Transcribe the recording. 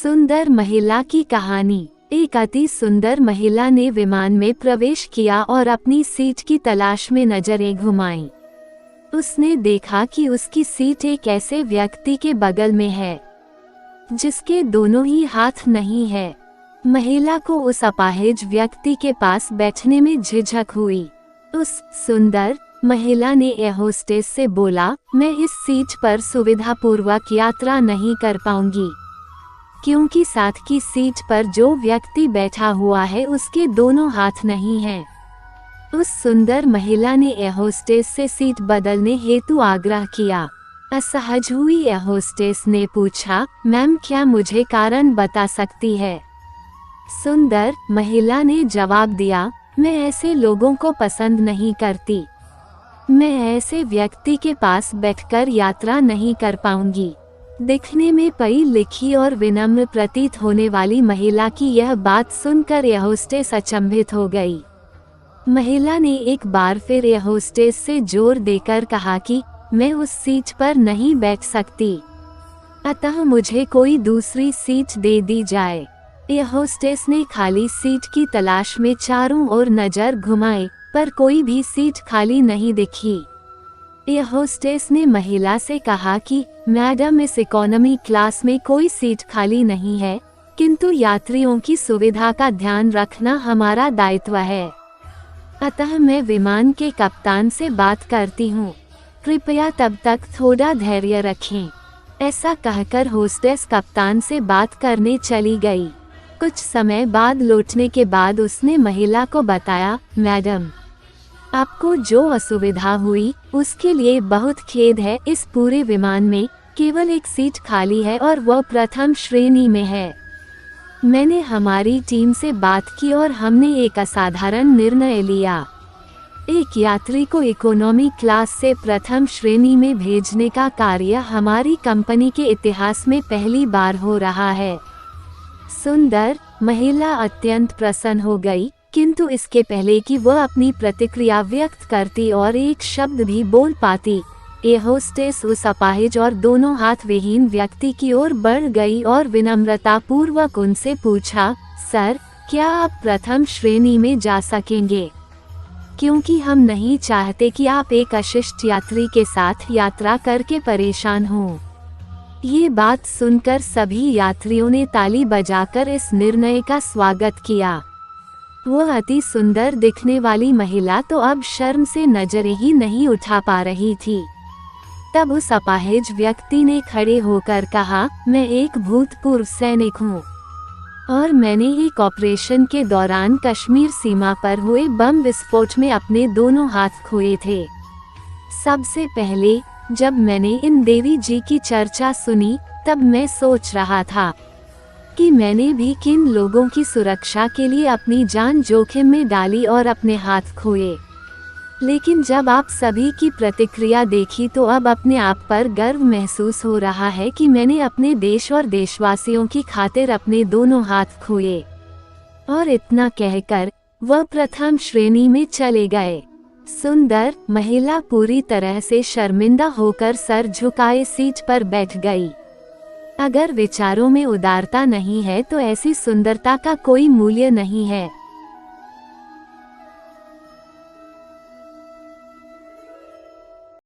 सुंदर महिला की कहानी। एक अति सुंदर महिला ने विमान में प्रवेश किया और अपनी सीट की तलाश में नजरें घुमाईं। उसने देखा कि उसकी सीट एक ऐसे व्यक्ति के बगल में है जिसके दोनों ही हाथ नहीं है। महिला को उस अपाहिज व्यक्ति के पास बैठने में झिझक हुई। उस सुंदर महिला ने एयर होस्टेस से बोला, मैं इस सीट पर सुविधापूर्वक यात्रा नहीं कर पाऊंगी क्योंकि साथ की सीट पर जो व्यक्ति बैठा हुआ है उसके दोनों हाथ नहीं हैं। उस सुंदर महिला ने एयर होस्टेस से सीट बदलने हेतु आग्रह किया। असहज हुई एयर होस्टेस ने पूछा, मैम क्या मुझे कारण बता सकती है? सुंदर महिला ने जवाब दिया, मैं ऐसे लोगों को पसंद नहीं करती। मैं ऐसे व्यक्ति के पास बैठकर यात्रा नहीं कर पाऊंगी। दिखने में पढ़ी लिखी और विनम्र प्रतीत होने वाली महिला की यह बात सुनकर एयर होस्टेस अचंभित हो गई। महिला ने एक बार फिर एयर होस्टेस से जोर देकर कहा कि मैं उस सीट पर नहीं बैठ सकती, अतः मुझे कोई दूसरी सीट दे दी जाए। एयर होस्टेस ने खाली सीट की तलाश में चारों ओर नजर घुमाई, पर कोई भी सीट खाली नहीं दिखी। एयर होस्टेस ने महिला से कहा कि मैडम, इस इकोनॉमी क्लास में कोई सीट खाली नहीं है, किंतु यात्रियों की सुविधा का ध्यान रखना हमारा दायित्व है, अतः मैं विमान के कप्तान से बात करती हूँ। कृपया तब तक थोड़ा धैर्य रखें। ऐसा कहकर होस्टेस कप्तान से बात करने चली गई। कुछ समय बाद लौटने के बाद उसने महिला को बताया, मैडम, आपको जो असुविधा हुई उसके लिए बहुत खेद है। इस पूरे विमान में केवल एक सीट खाली है और वह प्रथम श्रेणी में है। मैंने हमारी टीम से बात की और हमने एक असाधारण निर्णय लिया। एक यात्री को इकोनॉमी क्लास से प्रथम श्रेणी में भेजने का कार्य हमारी कंपनी के इतिहास में पहली बार हो रहा है। सुंदर महिला अत्यंत प्रसन्न हो गई, किंतु इसके पहले कि वह अपनी प्रतिक्रिया व्यक्त करती और एक शब्द भी बोल पाती, एयर होस्टेस उस अपाहिज और दोनों हाथ विहीन व्यक्ति की ओर बढ़ गई और विनम्रता पूर्वक उनसे पूछा, सर, क्या आप प्रथम श्रेणी में जा सकेंगे? क्योंकि हम नहीं चाहते कि आप एक अशिष्ट यात्री के साथ यात्रा करके परेशान हों। ये बात सुनकर सभी यात्रियों ने ताली बजाकर इस निर्णय का स्वागत किया। वह अति सुंदर दिखने वाली महिला तो अब शर्म से नजरें ही नहीं उठा पा रही थी। तब उस अपाहिज व्यक्ति ने खड़े होकर कहा, मैं एक भूतपूर्व सैनिक हूँ और मैंने एक ऑपरेशन के दौरान कश्मीर सीमा पर हुए बम विस्फोट में अपने दोनों हाथ खोए थे। सबसे पहले जब मैंने इन देवी जी की चर्चा सुनी, तब मैं सोच रहा था कि मैंने भी किन लोगों की सुरक्षा के लिए अपनी जान जोखिम में डाली और अपने हाथ खोए। लेकिन जब आप सभी की प्रतिक्रिया देखी तो अब अपने आप पर गर्व महसूस हो रहा है कि मैंने अपने देश और देशवासियों की खातिर अपने दोनों हाथ खोए। और इतना कहकर वह प्रथम श्रेणी में चले गए। सुंदर महिला पूरी तरह से शर्मिंदा होकर सर झुकाए सीट पर बैठ गई। अगर विचारों में उदारता नहीं है तो ऐसी सुंदरता का कोई मूल्य नहीं है।